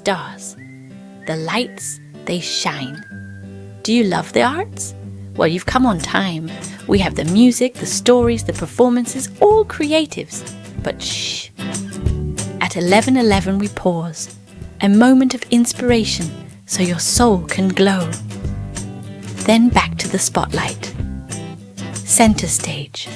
stars. The lights, they shine. Do you love the arts? Well, you've come on time. We have the music, the stories, the performances, all creatives. But shh. At 11:11 we pause. A moment of inspiration so your soul can glow. Then back to the spotlight. Center stage.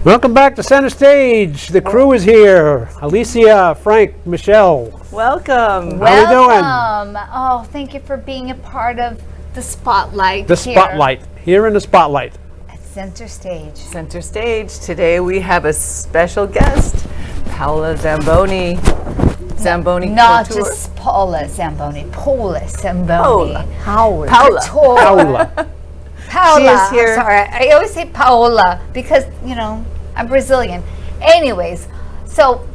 Welcome back to Center Stage. The crew is here. Alicia, Frank, Michelle. Welcome. How are we doing? Oh, thank you for being a part of the spotlight. The spotlight. Here in the spotlight. At Center Stage. Center Stage. Today we have a special guest, Paola Zambony. Zambony Not Couture. just Paola Zambony. Paola Zambony. Paola. Paola. Paola. She is here. I'm sorry. I always say Paola because, you know, I'm Brazilian. Anyways, so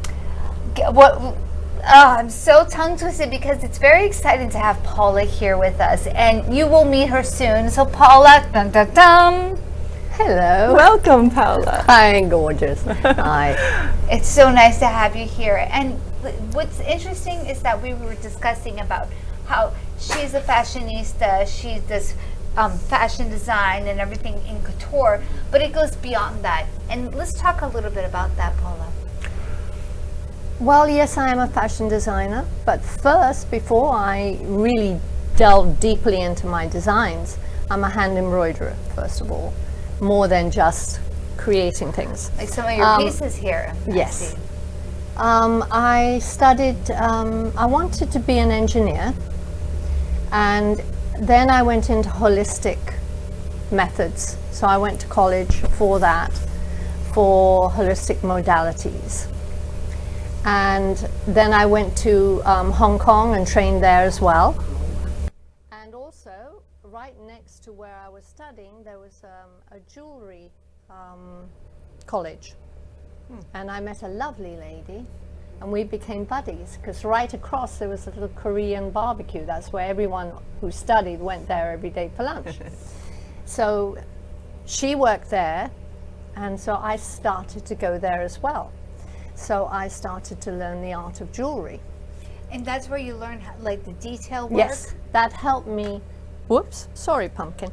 I'm so tongue twisted because it's very exciting to have Paola here with us, and you will meet her soon. So Paola, dun, dun, dun. Hello. Welcome, Paola. Hi, gorgeous. Hi. It's so nice to have you here. And what's interesting is that we were discussing about how she's a fashionista, she does fashion design and everything in couture, but it goes beyond that. And let's talk a little bit about that, Paola. Well, yes, I am a fashion designer, but first, before I really delve deeply into my designs, I'm a hand embroiderer, first of all, more than just creating things. Like some of your pieces here. Yes. I studied, I wanted to be an engineer, and then I went into holistic methods. So I went to college for that, for holistic modalities. And then I went to Hong Kong and trained there as well. And also, right next to where I was studying, there was a jewelry college. And I met a lovely lady, and we became buddies, because right across there was a little Korean barbecue. That's where everyone who studied went there every day for lunch. So she worked there, and so I started to go there as well. So I started to learn the art of jewelry. And that's where you learn like the detail work? Yes, that helped me. Whoops, sorry, pumpkin.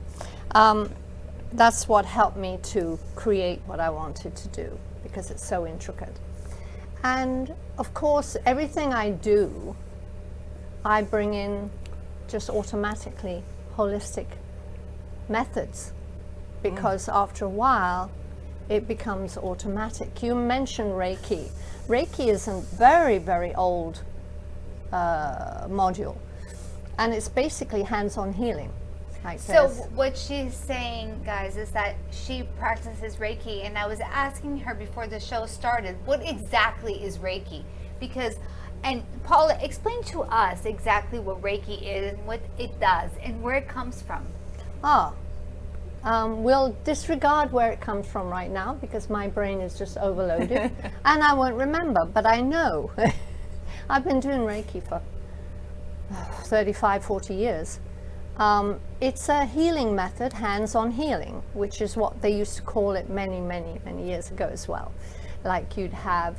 That's what helped me to create what I wanted to do, because it's so intricate. And of course, everything I do, I bring in just automatically holistic methods, because after a while, it becomes automatic. You mentioned Reiki. Reiki is a very, very old module, and it's basically hands-on healing. Like so what she's saying, guys, is that she practices Reiki, and I was asking her before the show started, what exactly is Reiki? And Paola, explain to us exactly what Reiki is and what it does and where it comes from. We'll disregard where it comes from right now, because my brain is just overloaded and I won't remember, but I know. I've been doing Reiki for 35, 40 years. It's a healing method, hands-on healing, which is what they used to call it many, many, many years ago as well. Like you'd have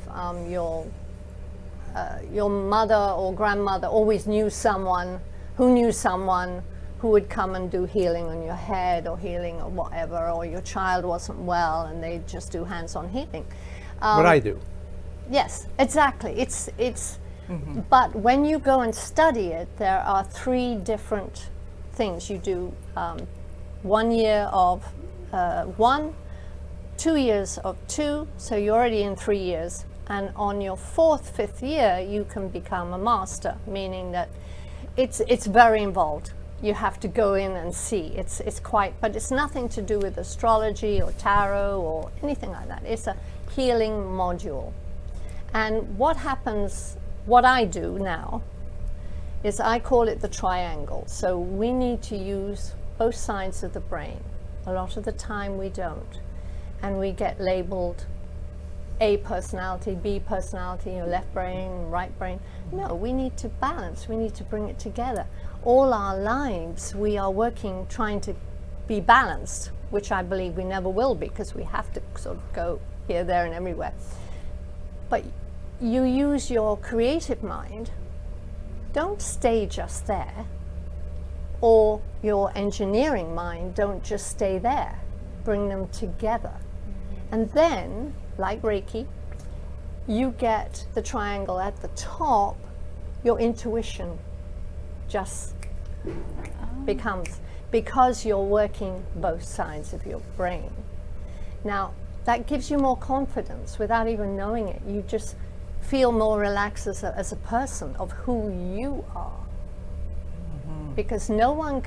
your mother or grandmother always knew someone who would come and do healing on your head or healing or whatever, or your child wasn't well and they just do hands-on healing. What I do. Yes, exactly. It's but when you go and study it, there are 3 different things. You do 1 year of 1, 2 years of 2, so you're already in 3 years. And on your 4th, 5th year, you can become a master, meaning that it's very involved. You have to go in and see. It's quite, but it's nothing to do with astrology or tarot or anything like that. It's a healing module. And what happens, what I do now, is I call it the triangle. So we need to use both sides of the brain. A lot of the time we don't. And we get labeled A personality, B personality, your left brain, right brain. No, we need to balance. We need to bring it together. All our lives, we are working, trying to be balanced, which I believe we never will be, because we have to sort of go here, there, and everywhere. but you use your creative mind. Don't stay just there, or your engineering mind, don't just stay there. Bring them together. And then, like Reiki, you get the triangle at the top, your intuition just becomes, because you're working both sides of your brain. Now, that gives you more confidence without even knowing it. You just feel more relaxed as a person of who you are. Because no one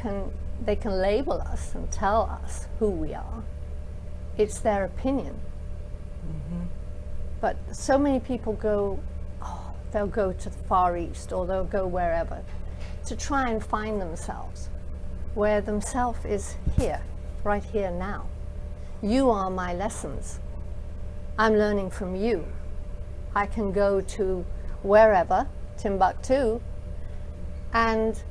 they can label us and tell us who we are. It's their opinion. But so many people they'll go to the Far East, or they'll go wherever to try and find themselves, where themselves is here, right here now. You are my lessons. I'm learning from you. I can go to wherever, Timbuktu, and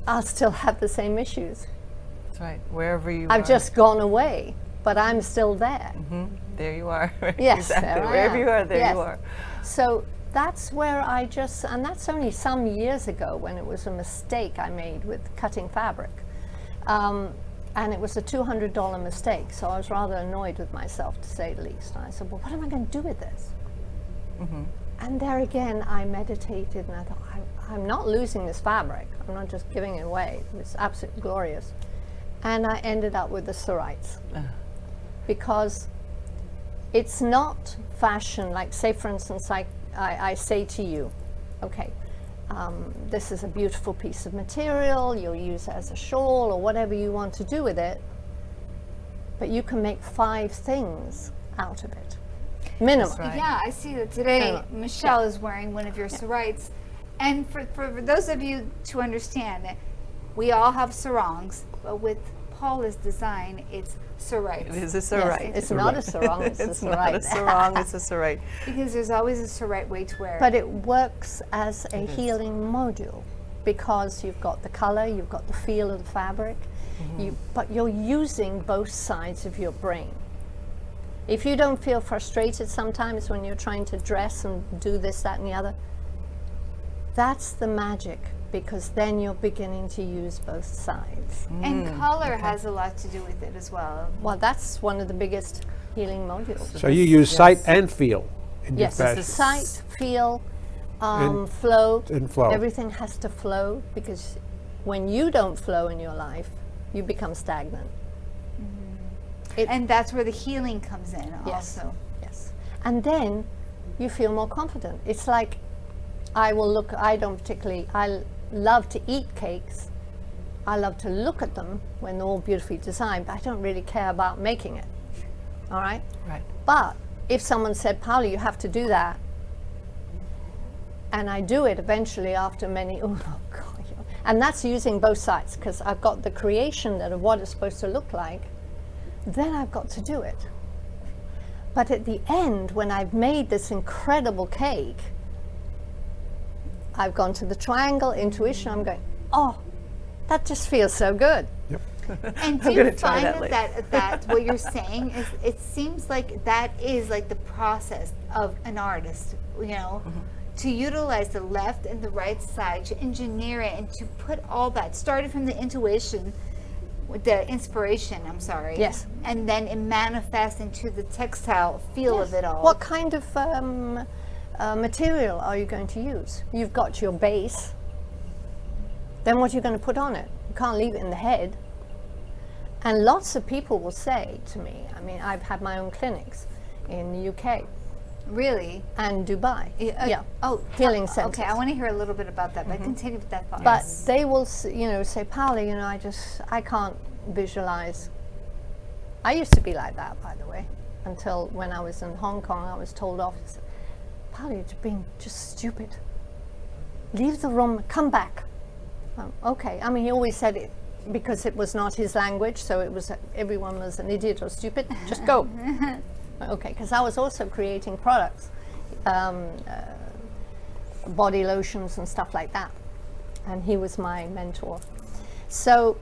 I'll still have the same issues. That's right. Wherever you I've are. just gone away, but I'm still there. There you are. Yes, exactly. there I Wherever am. you are, there Yes. you are. So that's where and that's only some years ago, when it was a mistake I made with cutting fabric. And it was a $200 mistake, so I was rather annoyed with myself, to say the least. And I said, well, what am I going to do with this? And there again, I meditated, and I thought, I'm not losing this fabric. I'm not just giving it away. It was absolutely glorious. And I ended up with the sarites. Because it's not fashion, like, say, for instance, I say to you, okay, this is a beautiful piece of material, you'll use it as a shawl or whatever you want to do with it, but you can make 5 things out of it. Minimum. That's right. Yeah, I see that today. Michelle is wearing one of your sarites. And for those of you to understand, we all have sarongs, but with Paula's design, it's sarites. It is a sarite. It's not a sarong, it's a not a sarite. sarong, it's a sarite. Because there's always a sarite way to wear it. But it works as a healing module, because you've got the color, you've got the feel of the fabric, but you're using both sides of your brain. If you don't feel frustrated sometimes when you're trying to dress and do this, that, and the other, that's the magic, because then you're beginning to use both sides. And color has a lot to do with it as well. Well, that's one of the biggest healing modules. So you use sight and feel in your Yes, fashion. sight, feel, And- flow. and flow. Everything has to flow, because when you don't flow in your life, you become stagnant. And that's where the healing comes in Yes. also. Yes. And then you feel more confident. It's like, I love to eat cakes. I love to look at them when they're all beautifully designed, but I don't really care about making it. All right? Right. But if someone said, Paola, you have to do that, and I do it eventually after many, oh God, and that's using both sides, because I've got the creation of what it's supposed to look like, then I've got to do it. But at the end, when I've made this incredible cake, I've gone to the triangle, intuition, I'm going, oh, that just feels so good. And do I'm you gonna try find that that what you're saying is, it seems like that is like the process of an artist, you know, to utilize the left and the right side, to engineer it, and to put all that, started from the intuition, with the inspiration, I'm sorry. Yes. And then it manifests into the textile feel of it all. What kind of material are you going to use? You've got your base. Then what are you going to put on it? You can't leave it in the head. And lots of people will say to me, I mean, I've had my own clinics in the UK Really? and Dubai. Yeah. Oh, Healing centers. Okay, I want to hear a little bit about that, but continue with that thought. But they will, say, Paola, I can't visualize. I used to be like that, by the way, until when I was in Hong Kong, I was told off. Paola, you're being just stupid. Leave the room, come back. Okay. I mean, he always said it because it was not his language, so it was everyone was an idiot or stupid. Just go. Okay, because I was also creating products, body lotions and stuff like that, and he was my mentor. So,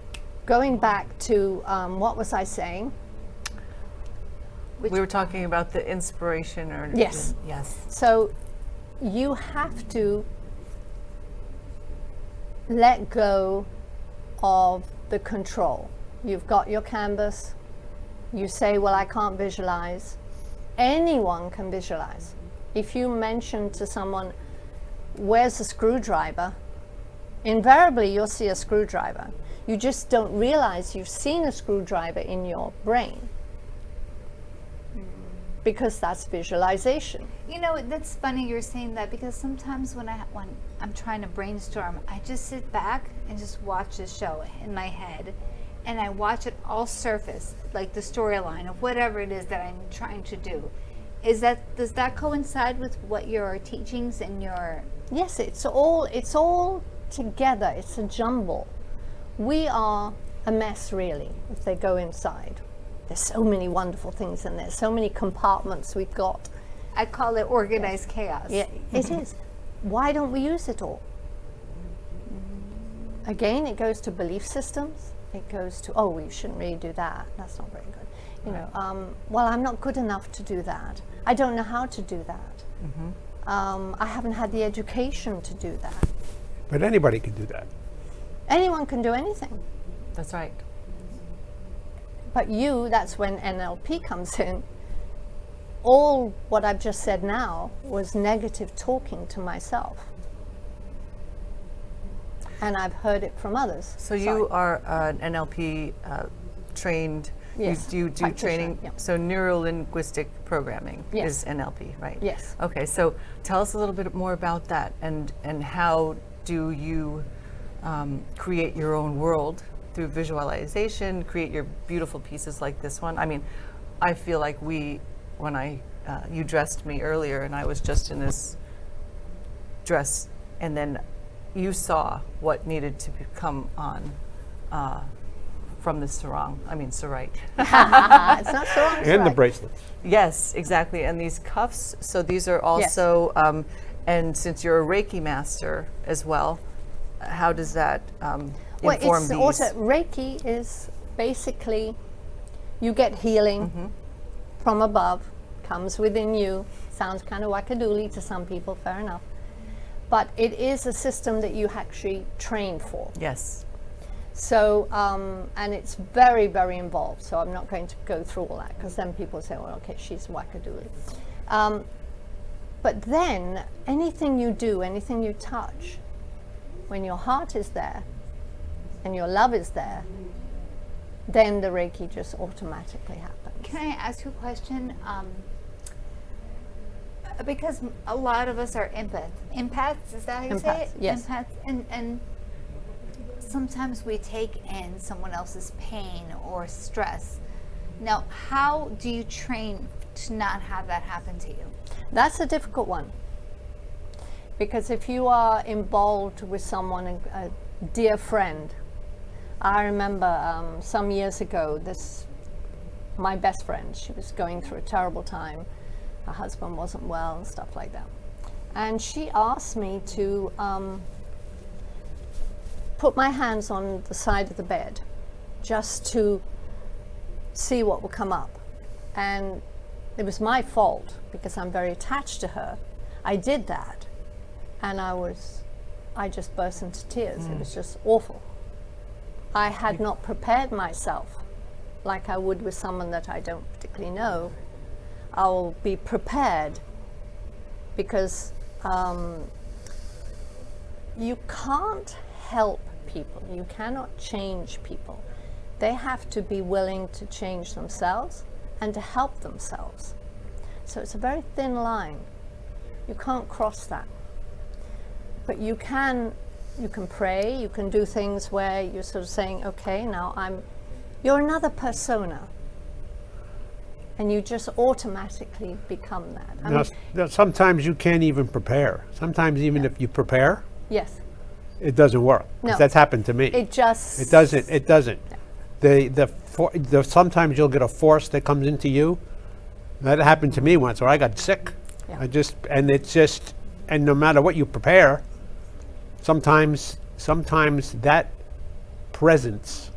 going back to what was I saying? We were talking about the inspiration or Yes. Yes. So you have to let go of the control. You've got your canvas. You say, well, I can't visualize. Anyone can visualize. If you mention to someone, where's the screwdriver? Invariably, you'll see a screwdriver. You just don't realize you've seen a screwdriver in your brain, because that's visualization. You know, that's funny you're saying that, because sometimes when I'm trying to brainstorm, I just sit back and just watch the show in my head, and I watch it all surface, like the storyline of whatever it is that I'm trying to do. Does that coincide with what your teachings and your... Yes, it's all together. It's a jumble. We are a mess, really, if they go inside. There's so many wonderful things in there, so many compartments we've got. I call it organized chaos. Yeah, it is. Why don't we use it all? Again, it goes to belief systems. It goes to, oh, we shouldn't really do that. That's not very good. You know, well, I'm not good enough to do that. I don't know how to do that. I haven't had the education to do that. But anybody can do that. Anyone can do anything. That's right. But that's when NLP comes in. All what I've just said now was negative talking to myself. And I've heard it from others. So you are an NLP trained, Yes, you do training, yeah. so neuro-linguistic programming Yes. is NLP, right? Yes. Okay, so tell us a little bit more about that, and how do you create your own world through visualization, create your beautiful pieces like this one? I mean, I feel like when you dressed me earlier and I was just in this dress, and then you saw what needed to come on from the sarong. I mean, sarite. It's not so long. And the bracelets. Yes, exactly. And these cuffs, so these are also, and since you're a Reiki master as well, how does that inform these? Also, Reiki is basically, you get healing from above, comes within you. Sounds kind of wackadoodly to some people, fair enough. But it is a system that you actually train for. Yes. So, and it's very, very involved. So I'm not going to go through all that, because then people say, well, okay, she's wackadoodly. But then anything you do, anything you touch, when your heart is there and your love is there, then the Reiki just automatically happens. Can I ask you a question? Because a lot of us are empaths, is that how you say it? Empaths, yes. Empaths, and sometimes we take in someone else's pain or stress. Now, how do you train to not have that happen to you? That's a difficult one. Because if you are involved with someone, a dear friend, I remember some years ago, my best friend, she was going through a terrible time. Her husband wasn't well and stuff like that. And she asked me to put my hands on the side of the bed just to see what would come up. And it was my fault because I'm very attached to her. I did that. And I just burst into tears. It was just awful. I had not prepared myself like I would with someone that I don't particularly know. I'll be prepared because you can't help people. You cannot change people. They have to be willing to change themselves and to help themselves. So it's a very thin line. You can't cross that. But you can pray, you can do things where you're sort of saying, okay, now you're another persona. And you just automatically become that. Now, sometimes you can't even prepare. Sometimes even if you prepare, Yes. it doesn't work. 'Cause No. that's happened to me. It just... It doesn't. Sometimes you'll get a force that comes into you. That happened to me once, where I got sick. Yeah. And no matter what you prepare, sometimes that presence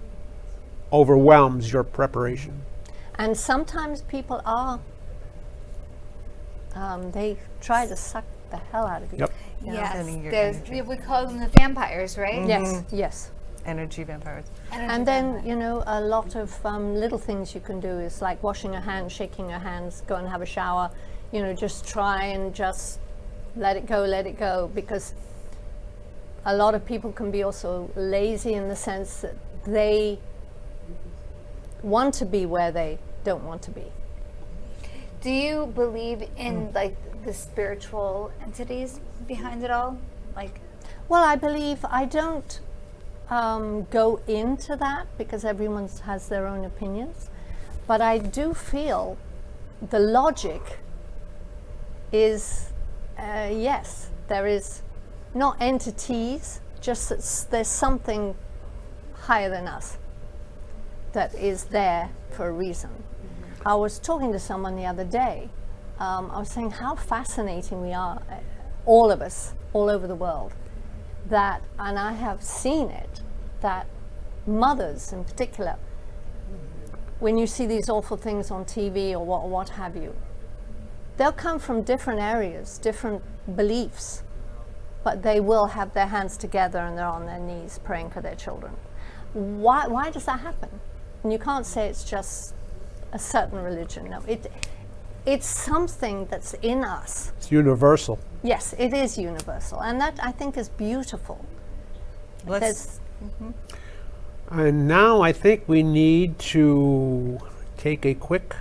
overwhelms your preparation. And sometimes people are, they try to suck the hell out of you. Yep. Yes, Sending your there's, energy. we call them the vampires, right? Yes, yes. Energy vampires. And then, you know, a lot of little things you can do is like washing your hands, shaking your hands, go and have a shower, you know, just try and just let it go, because a lot of people can be also lazy in the sense that they want to be where they don't want to be. Do you believe in like the spiritual entities behind it all? Like, Well, I believe I don't go into that because everyone has their own opinions, but I do feel the logic is yes, there is not entities, just that there's something higher than us that is there for a reason. I was talking to someone the other day. I was saying how fascinating we are, all of us, all over the world. That, and I have seen it, that mothers in particular, when you see these awful things on TV or what have you, they'll come from different areas, different beliefs, but they will have their hands together and they're on their knees praying for their children. Why does that happen? And you can't say it's just a certain religion. No, it's something that's in us. It's universal. Yes, it is universal, and that I think is beautiful. Let's And now I think we need to take a quick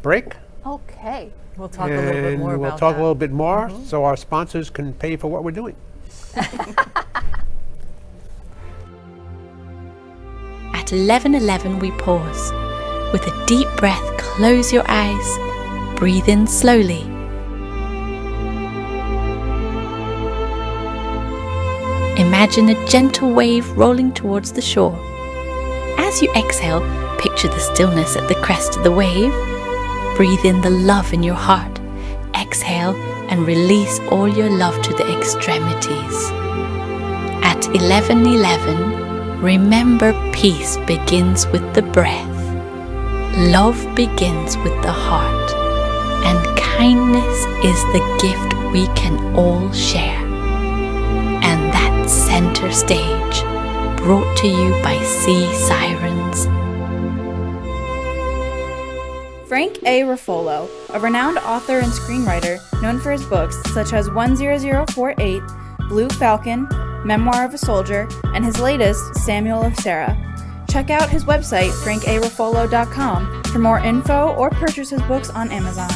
break. Okay. we'll talk a little bit And more about we'll talk that. a little bit more so our sponsors can pay for what we're doing. At 11:11 we pause. With a deep breath, close your eyes. Breathe in slowly. Imagine a gentle wave rolling towards the shore. As you exhale, picture the stillness at the crest of the wave. Breathe in the love in your heart. Exhale and release all your love to the extremities. At 11:11, remember peace begins with the breath. Love begins with the heart. And kindness is the gift we can all share. And that's Center Stage, brought to you by Sea Sirens. Frank A. Ruffolo, a renowned author and screenwriter known for his books such as 10048, Blue Falcon, Memoir of a Soldier, and his latest, Samuel of Sarah. Check out his website, frankaruffolo.com, for more info or purchase his books on Amazon.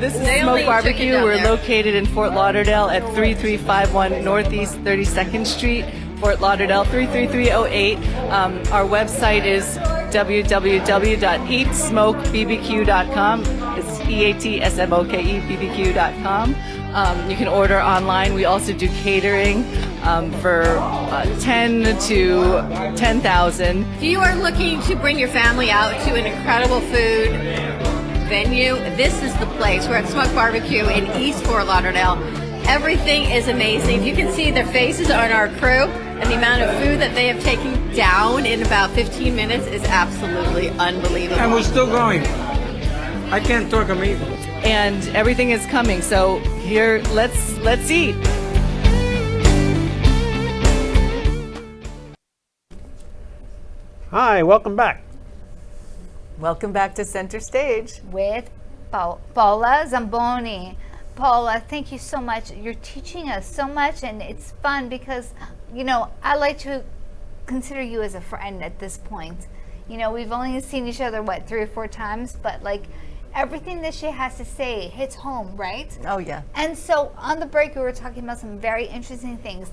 This is Smoke Barbecue. We're located in Fort Lauderdale at 3351 Northeast 32nd Street, Fort Lauderdale 33308. Our website is www.eatsmokebbq.com. It's EATSMOKEBBQ.com. You can order online. We also do catering for 10 to 10,000. If you are looking to bring your family out to an incredible food venue, this is the place. We're at Smoke Barbecue in East Fort Lauderdale. Everything is amazing. You can see their faces on our crew, and the amount of food that they have taken down in about 15 minutes is absolutely unbelievable. And we're still going. I can't talk amazing. And everything is coming. So here, let's eat. Hi, welcome back. Welcome back to Center Stage. With Paola Zambony. Paola, thank you so much. You're teaching us so much, and it's fun because, you know, I like to consider you as a friend at this point. You know, we've only seen each other, 3 or 4 times, but like everything that she has to say hits home, right? Oh, yeah. And so on the break, we were talking about some very interesting things.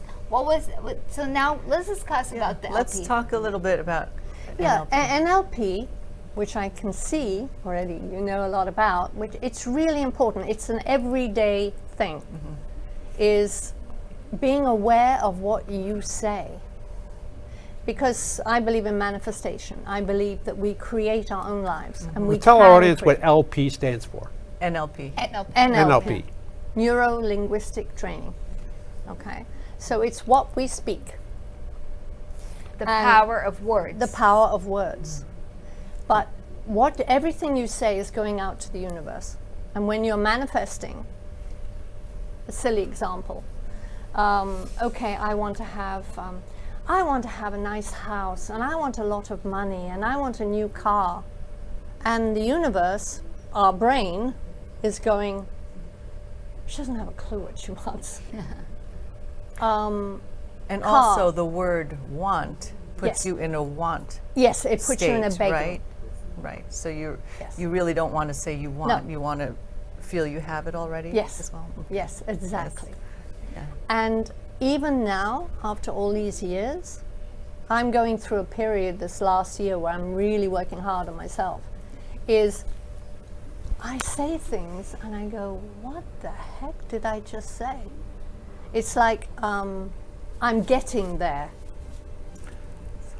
So now let's discuss about the Let's LP. talk a little bit about Yeah, NLP. NLP, which I can see already you know a lot about, which it's really important. It's an everyday thing, is being aware of what you say. Because I believe in manifestation. I believe that we create our own lives. And we Tell our can audience what create. LP stands for. NLP. NLP. NLP. NLP. Neuro-linguistic training. Okay. So it's what we speak, The And power of words. the power of words. But everything you say is going out to the universe. And when you're manifesting, a silly example, okay, I want to have a nice house, and I want a lot of money, and I want a new car. And the universe, our brain, is going, she doesn't have a clue what she wants. And car. also the word want puts Yes. you in a want Yes, it puts you in a state, begging. right? Right. So you Yes. you really don't want to say you want. No. You want to feel you have it already Yes. as well. Yes, exactly. Yeah. And even now, after all these years, I'm going through a period this last year where I'm really working hard on myself. Is I say things and I go, what the heck did I just say? It's like I'm getting there.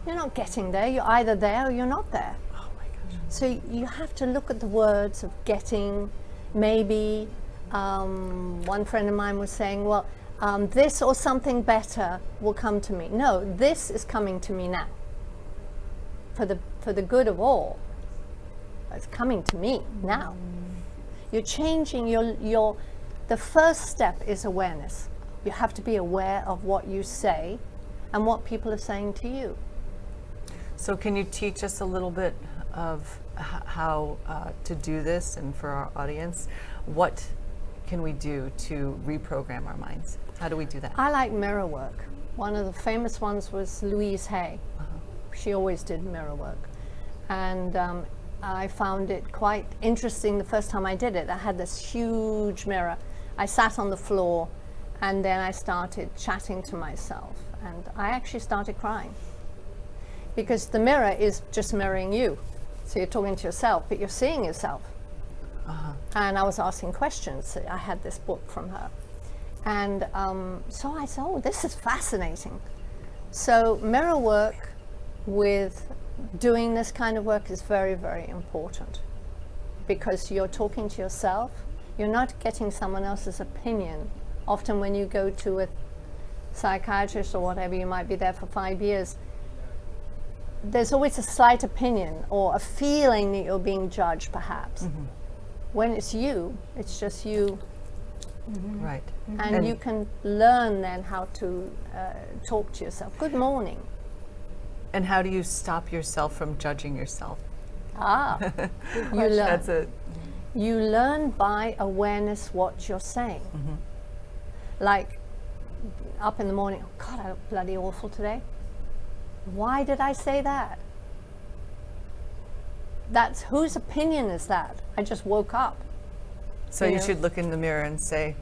You're not getting there. You're either there or you're not there. Oh my gosh. So you have to look at the words of getting, maybe. One friend of mine was saying, well, this or something better will come to me. No, this is coming to me now. For the good of all. It's coming to me now. You're changing the first step is awareness. You have to be aware of what you say and what people are saying to you. So can you teach us a little bit of how to do this, and for our audience, what can we do to reprogram our minds? How do we do that? I like mirror work. One of the famous ones was Louise Hay. She always did mirror work. And I found it quite interesting the first time I did it. I had this huge mirror. I sat on the floor and then I started chatting to myself. And I actually started crying. Because the mirror is just mirroring you. So you're talking to yourself, but you're seeing yourself. And I was asking questions. I had this book from her. And so I said, oh, this is fascinating. So mirror work with doing this kind of work is very, very important. Because you're talking to yourself. You're not getting someone else's opinion. Often when you go to a psychiatrist or whatever, you might be there for 5 years. There's always a slight opinion or a feeling that you're being judged, perhaps. When it's you, it's just you. Right. And you can learn then how to talk to yourself. Good morning. And how do you stop yourself from judging yourself? You learn. That's it. You learn by awareness what you're saying. Like up in the morning, oh God, I look bloody awful today. Why did I say that? That's whose opinion is that? I just woke up. So You you know. should look in the mirror and say,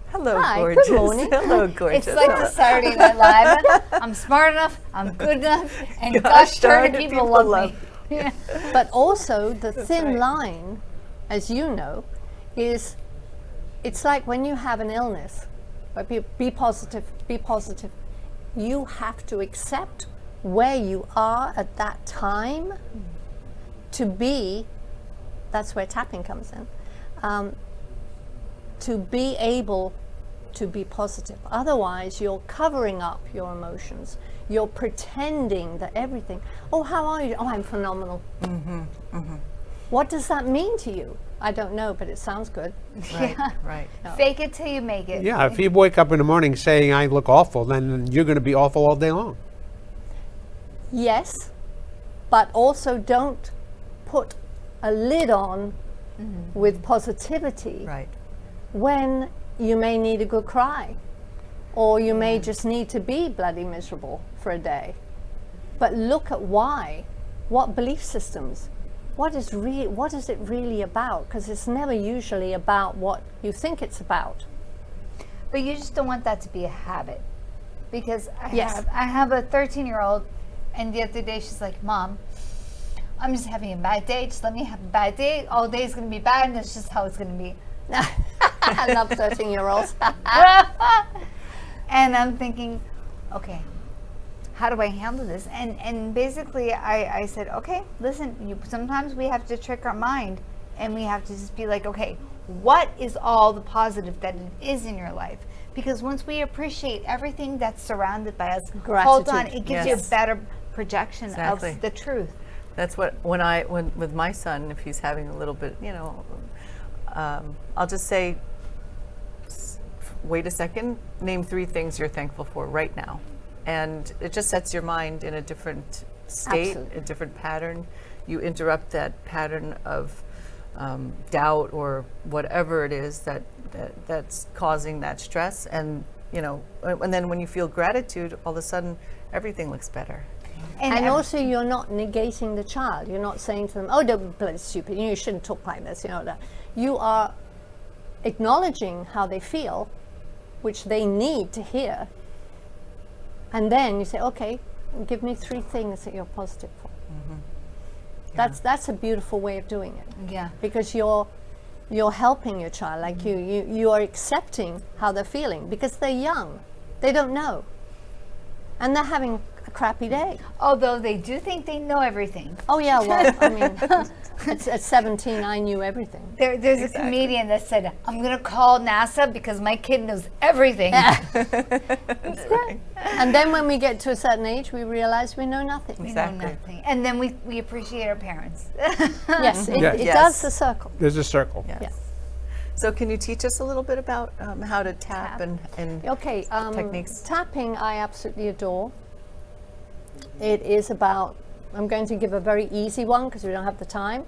hello, Hi, good gorgeous. morning. Hello, gorgeous. It's like the Saturday Night Live. I'm smart enough, I'm good enough, and gosh darn it, people love me. But also the thin right. line, as you know, is it's like when you have an illness, but be positive, be positive. You have to accept where you are at that time to be, that's where tapping comes in, to be able to be positive. Otherwise, you're covering up your emotions. You're pretending that everything, oh, how are you? Oh, I'm phenomenal. What does that mean to you? I don't know, but it sounds good. Right, right. Fake it till you make it. Yeah, if you wake up in the morning saying I look awful, then you're going to be awful all day long. Yes, but also don't put a lid on with positivity Right. when you may need a good cry, or you may just need to be bloody miserable for a day. But look at why, what belief systems, what is it really about? Because it's never usually about what you think it's about. But you just don't want that to be a habit. Because Yes. I have a 13-year-old, and the other day she's like, Mom, I'm just having a bad day. Just let me have a bad day. All day is going to be bad, and that's just how it's going to be. I love 13-year-olds. And I'm thinking, okay, how do I handle this? And basically I said, okay, listen, sometimes we have to trick our mind, and we have to just be like, okay, what is all the positive that it is in your life. Because once we appreciate everything that's surrounded by us, hold on, Gratitude. it gives you a Yes. better projection Exactly. of the truth. That's what when with my son, if he's having a little bit, I'll just say, wait a second, name 3 things you're thankful for right now, and it just sets your mind in a different state, Absolutely. a different pattern. You interrupt that pattern of doubt or whatever it is that's causing that stress, and then when you feel gratitude, all of a sudden everything looks better. And also, you're not negating the child. You're not saying to them, "Oh, don't be bloody stupid. You shouldn't talk like this." That. You are acknowledging how they feel, which they need to hear, and then you say, "Okay, give me 3 things that you're positive for." That's a beautiful way of doing it. Yeah. Because you're helping your child. Like you are accepting how they're feeling because they're young. They don't know, and they're having a crappy day. Although they do think they know everything. Oh yeah, well, I mean, at 17, I knew everything. There's a comedian that said, "I'm going to call NASA because my kid knows everything." And then when we get to a certain age, we realize we know nothing. We Exactly. know nothing. And then we appreciate our parents. Yes, it Yes. does the circle. There's a circle. Yes. Yeah. So can you teach us a little bit about how to tap and Okay, techniques? tapping I absolutely adore. It is about, I'm going to give a very easy one because we don't have the time.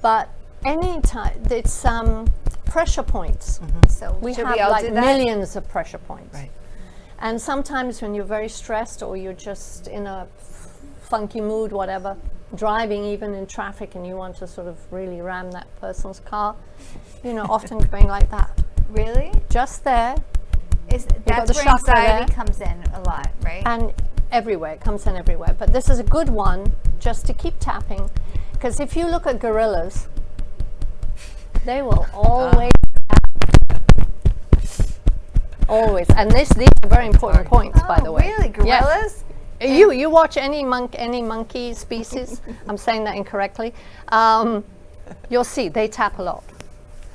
But any time, it's pressure points. So We should have we all like do that? millions of pressure points. Right. And sometimes when you're very stressed or you're just in a funky mood, whatever, driving even in traffic and you want to sort of really ram that person's car, often going like that. Really? Just there That's the where chakra anxiety there. comes in a lot, right? and everywhere, it comes in everywhere. But this is a good one just to keep tapping, because if you look at gorillas, they will always always, and these are very important points, by the way. Really? Yes. Gorillas? You watch any monkey species, I'm saying that incorrectly, you'll see they tap a lot.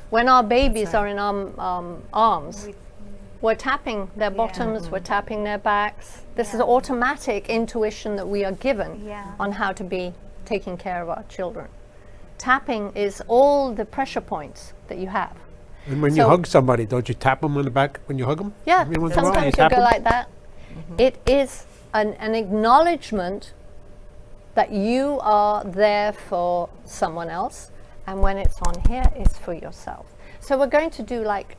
When our babies are in our arms, we're tapping their bottoms, we're tapping their backs. This is automatic intuition that we are given on how to be taking care of our children. Tapping is all the pressure points that you have. And when you hug somebody, don't you tap them on the back when you hug them? Yeah, Every once in a while, sometimes you you'll tap go 'em? like that. It is an acknowledgement that you are there for someone else, and when it's on here, it's for yourself. So we're going to do like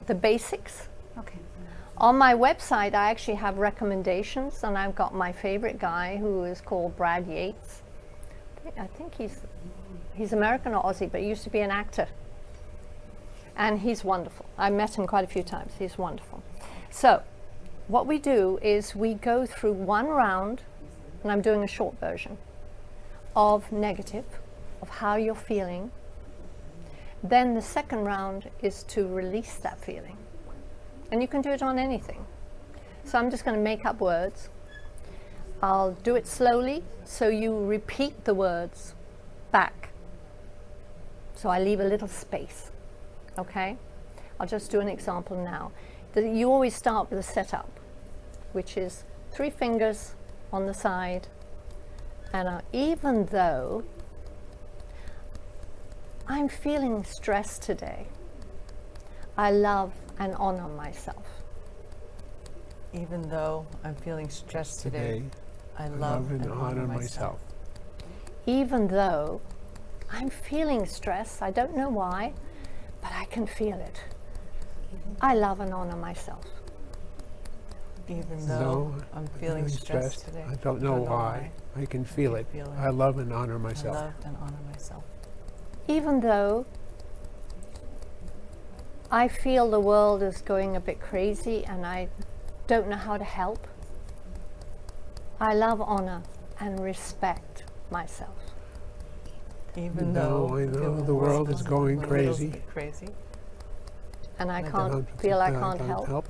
the basics. Okay. On my website, I actually have recommendations, and I've got my favorite guy who is called Brad Yates. I think he's American or Aussie, but he used to be an actor. And he's wonderful. I met him quite a few times. He's wonderful. So what we do is we go through one round, and I'm doing a short version, of negative, of how you're feeling. Then the second round is to release that feeling. And you can do it on anything. So I'm just going to make up words. I'll do it slowly, so you repeat the words back. So I leave a little space. Okay? I'll just do an example now. You always start with a setup, which is 3 fingers on the side. And even though I'm feeling stressed today, I love and honor myself. Even though I'm feeling stressed today, I love and honor myself. Even though I'm feeling stress, I don't know why, but I can feel it. I love and honor myself. Even though I'm feeling stressed today, I don't know why. I can feel it. I love and honor I myself. love and honor myself. Even though I feel the world is going a bit crazy and I don't know how to help, I love, honor, and respect myself. Even though I know the world is going crazy, And I don't feel I think can't help.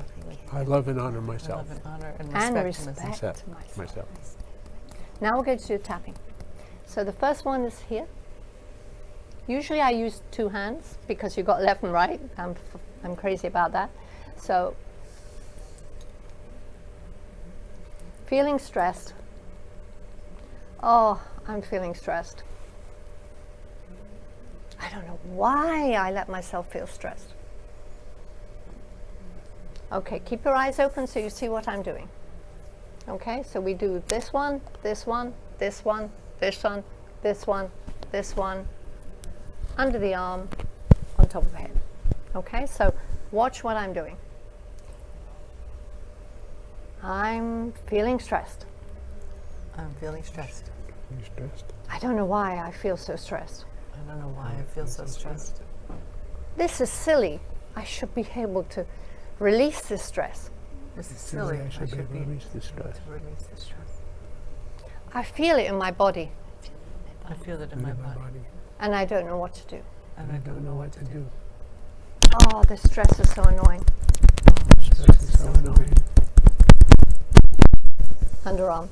I love and honor I myself. love and honor and And respect respect myself. myself. Now we're going to do tapping. So the first one is here. Usually I use 2 hands because you've got left and right. I'm crazy about that. So, feeling stressed. Oh, I'm feeling stressed. I don't know why I let myself feel stressed. Okay, keep your eyes open so you see what I'm doing. Okay, so we do this one, this one, this one, this one, this one, this one, under the arm, on top of the head. Okay, so watch what I'm doing. I'm feeling stressed. I'm feeling stressed. You stressed? I don't know why I feel so stressed. I don't know why I feel so stressed. This is silly. I should be able to release this stress. This is silly. I should be able to release this stress. To release this stress. I feel it in my body, I feel it in my body. and I don't know what to do. And I don't know what to do. Oh, this stress is so annoying. Stress is so annoying. Underarm.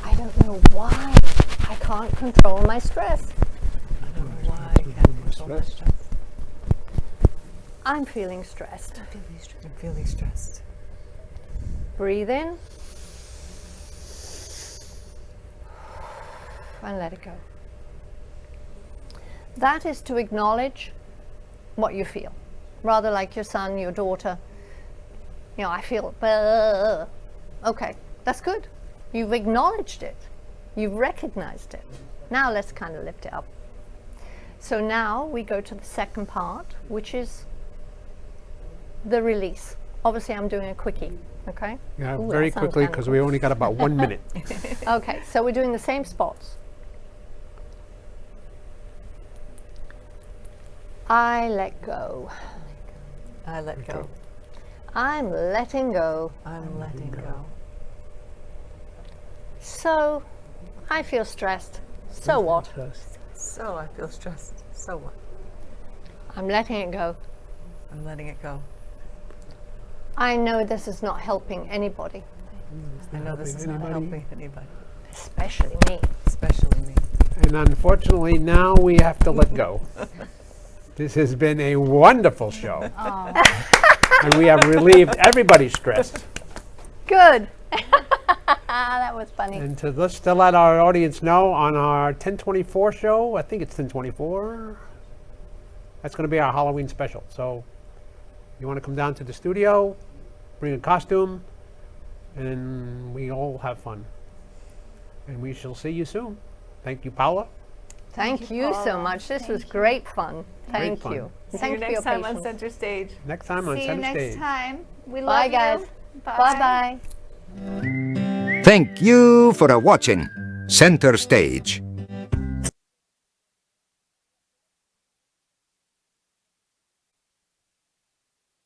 I don't know why I can't control my stress. I don't know why I can't control my stress. I'm feeling stressed. I'm feeling stressed. Breathe in. And let it go. That is to acknowledge what you feel. Rather like your son, your daughter. You know, I feel, okay, that's good. You've acknowledged it. You've recognized it. Now let's kind of lift it up. So now we go to the second part, which is the release. Obviously I'm doing a quickie, okay? Yeah, Ooh, very that sounds quickly kind of because cool. we only got about 1 minute. Okay, so we're doing the same spots. I let go. I let go. I'm letting go. I'm letting go. So, I feel stressed. So what? So I feel stressed. So what? I'm letting it go. I'm letting it go. I know this is not helping anybody, I know this is not helping anybody, especially me. especially me. And unfortunately, now we have to let go. This has been a wonderful show. And we have relieved everybody's stress. Good. That was funny. And let's to let our audience know, on our 10/24 show, I think it's 10/24, that's going to be our Halloween special. So you want to come down to the studio, bring a costume, and we all have fun. And we shall see you soon. Thank you, Paola. Thank you so much. This was great fun. Thank fun. you. See Thank you for your next time on patience. Center Stage. Next time on See you Center next Stage. time. We love Bye, you. guys. Bye-bye. Thank you for watching Center Stage.